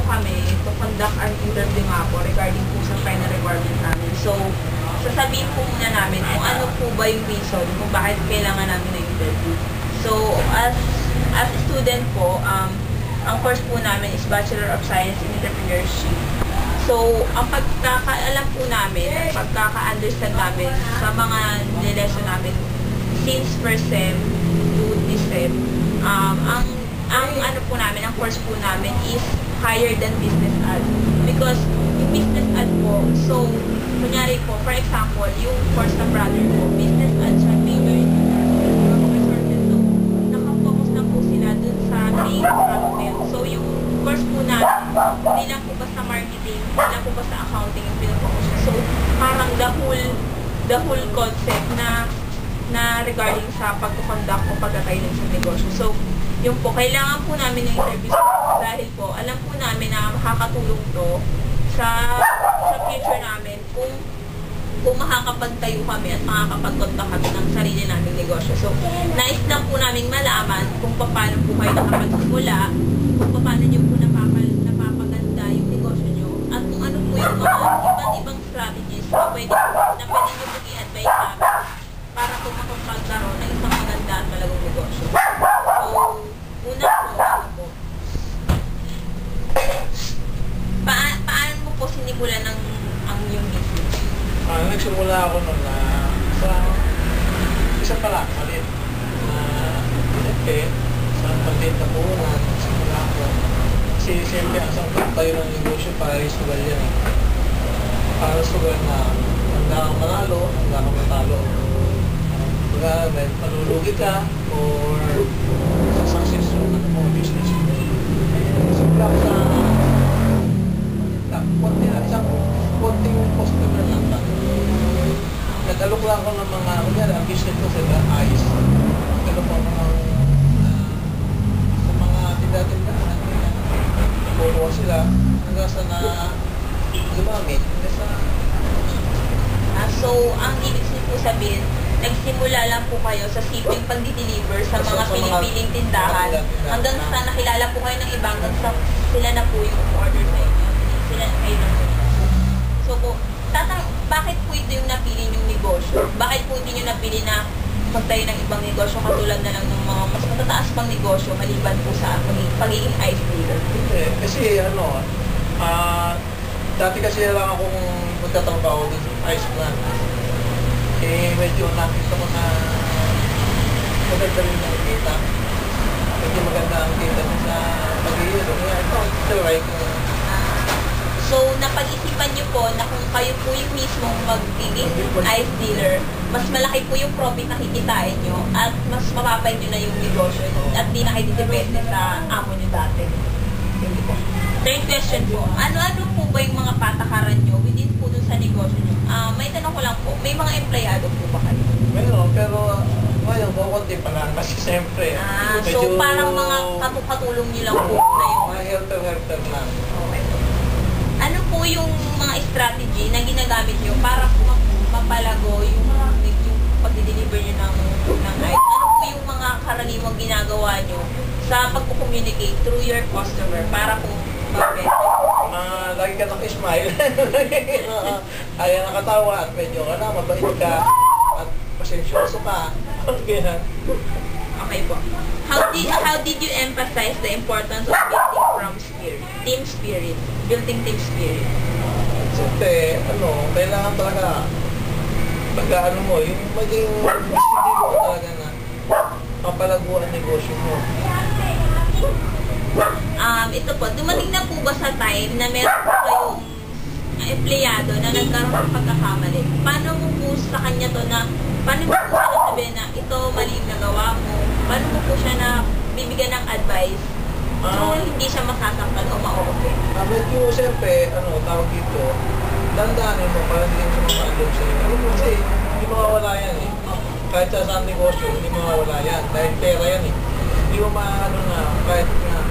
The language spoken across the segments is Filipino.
kami to conduct an interview nga po regarding po sa final requirement namin. So, sasabihin po muna namin kung ano po ba yung reason kung bakit kailangan namin ng interview. So, as a student po, ang course po namin is Bachelor of Science in Entrepreneurship. So, ang pagkakaalam po namin, ang pagkaka-understand namin sa mga nilesson namin since first sem to this sem, ang ano po namin, ang course po namin is higher than business ad. Because yung business ad po, so, kunyari po, for example, yung course ng brother ko, business ad siya, major in resources. So, nakafocus na po sila dun sa main product. So, yung course po namin, hindi lang po basta marketing, hindi lang po basta accounting yung pinafocus siya. So, parang the whole concept na regarding sa pagkukonduct o pagkakailan sa negosyo. So, yung po, kailangan po namin ng interview dahil po, alam po namin na makakatulong to sa future namin kung makakapagtayo kami at makakapagkonduct kami ng sarili naming negosyo. So, nais lang po namin malaman kung paano po kayo nakapagsimula, kung paano nyo po napapaganda yung negosyo nyo, at kung ano po yung mga iba't ibang strategies na pwede nyo po i-advise namin para po makapagkaroon ng isang maganda at malagang negosyo. So, una po, paano mo po sinimulan ang yung business? Nagsimula ako nun na sa isa pala, maliit. Sa maliit na puhunan, nagsimula ako. Kasi siyempre, ang isang tayo ng negosyo para sugal yan. Para sugal na handa kang manalo, handa kang matalo. Pagka malulugi ka or sa successful na mga business mo. Simula ko sa isang konting customer lang ba. Nag-alok lang ako ng mga, kunyari, ang business ko sa ayos. Nag-alok ako sa mga tindahan-tindahan. Nakuha sila hanggang sa na gumamit. So, ang ibig po sabihin, nagsimula lang po kayo sa simpleng pag-deliver sa mga pinipiling tindahan hanggang sa nakilala po kayo ng iba hanggang sa sila na po yung order sa inyo. Sila na kayo na po. So po, bakit po ito yung napili yung negosyo? Bakit po hindi nyo napili na magtayo ng ibang negosyo katulad na lang ng mga mas matataas pang negosyo maliban po sa pagiging ice dealer? Kasi dati kasi lang akong magtatrabaho din sa ice plant. Medyo nakita ko na maganda rin ang kita. Medyo maganda ang kita sa pag-iilo. Kaya ito right ko. So, napag-isipan nyo po na kung kayo po yung mismong magiging ice dealer, mas malaki po yung profit na kikitain nyo at mas mapapay nyo na yung negosyo at di na kayo depende sa amo nyo dati. Hindi po. Third question po, ano-ano po ba yung mga patakaran nyo within po dun sa negosyo nyo? May tanong ko lang po, may mga empleyado po ba kayo? Meron, pero ngayon, kukunti pa lang kasi siyempre. So, parang mga katulong nyo lang po na yung mga helper lang. Okay po. Ano po yung mga strategy na ginagamit nyo para po mapalago yung pag-deliver nyo ng item? Ano po yung mga karaniwang ginagawa nyo sa pag-communicate through your customer para po lagi ka naka-smile. Ayaw nakatawa at medyo mabait ka at pasensyoso ka. Okay po. How did you emphasize the importance of building building team spirit? Siyempre, kailangan talaga yung maging gusto mo talaga na papalaguan ang negosyo mo. Ito po, dumating na po ba sa time na meron po kayong empleyado na nagkaroon ng pagkakamali? Paano mo po sa kanya to paano mo po siya nasabihin na ito mali yung nagawa mo? Paano mo po siya na bibigyan ng advice? So, hindi siya masasaktan o ma-okay? Medyo, siyempre, tawag dito, dandaanin mo para hindi mo maalog sa'yo. Kasi, hindi mawawala yan eh. Kahit sa negosyo, hindi mawawala yan. Dahil pera yan eh. Hindi mo na, kahit na,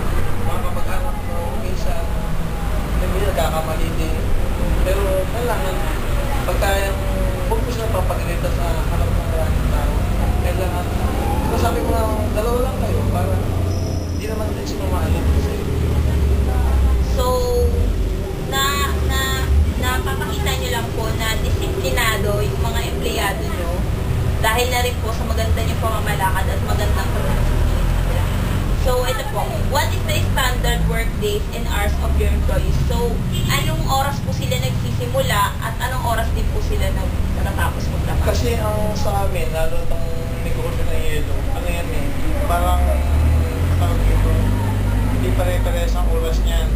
makapag-anak mo, minsan, hindi nagkakamali din. Pero, kailangan, pagka huwag mo siya papagalitan sa harap ng maraming tao. Kailangan, sabi ko na, dalawa lang kayo para hindi naman din sila maalam sa'yo. So, days and hours of your employees. So, anong oras po sila nagsisimula at anong oras din po sila natatapos magtrabaho? Kasi ang sa amin, lalo itong negosyo ng yelo, ano yan eh, parang tawag dito, hindi pare-pares ang oras niyan.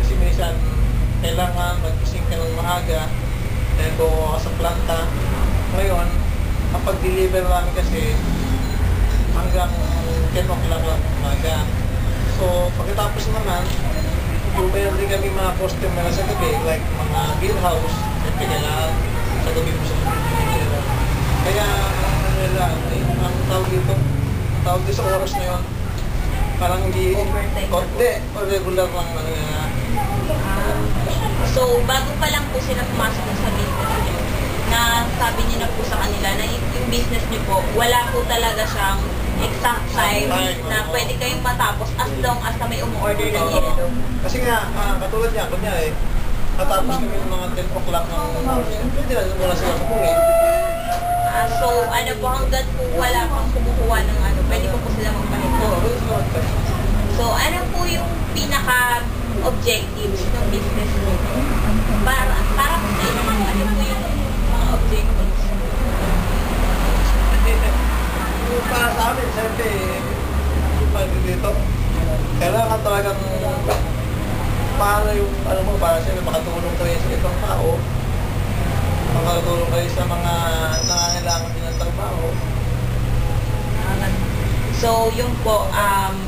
Kasi minsan, kailangan mag-ising ka ng maaga, dahil buo ka sa planta. Ngayon, ang pag-deliver namin kasi, hanggang 10 o'clock lang umaga. So, pagkatapos naman, mayroon din kami mga customer sa gabi, like mga beer house, siyempre kailangan sa gabi mo sa gabi. Kaya, ano lang, ang tawag dito sa oras na yun, parang hindi, Overtime na po. o regular lang ano yan. So, bago pa lang po sila pumasok sa business niyo, na sabi niyo na po sa kanila na yung business niyo po, wala po talaga siyang exact time na pwede kayong matapos as long as na may umu-order ng yelo. Kasi nga, katulad niya, kunyari, matapos kami ng mga 10 o'clock ng pwede na muna sila sa buhay. So, ano po, hanggat po wala pang kumukuha ng ano, pwede po sila magpahinto. So, ano po yung pinaka-objectives ng business niyo? Para po sa inyo, ano po yung mga objectives? Para sa amin, siyempre, dito, kailangan talagang paano yung, ano mo, para siyempre makatulong kayo sa ibang tao, makatulong kayo sa mga nangangailangan din ng trabaho. So, yun po,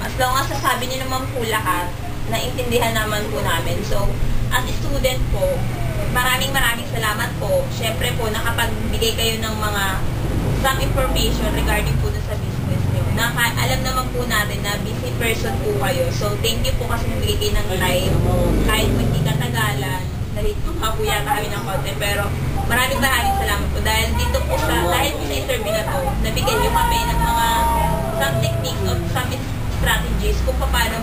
as long as nasabi niyo naman po lahat, naintindihan naman po namin. So, as a student po, maraming salamat po. Siyempre po, nakapagbigay kayo ng mga some information regarding po dun sa business niyo. Alam naman po natin na busy person po kayo. So, thank you po kasi nabigay kayo ng time. Kahit hindi katagalan, dahil po yata kami ng konti. Pero, maraming salamat po. Dahil dito po dahil po sa interview na to, nabigyan niyo kami ng mga some techniques or some strategies kung paano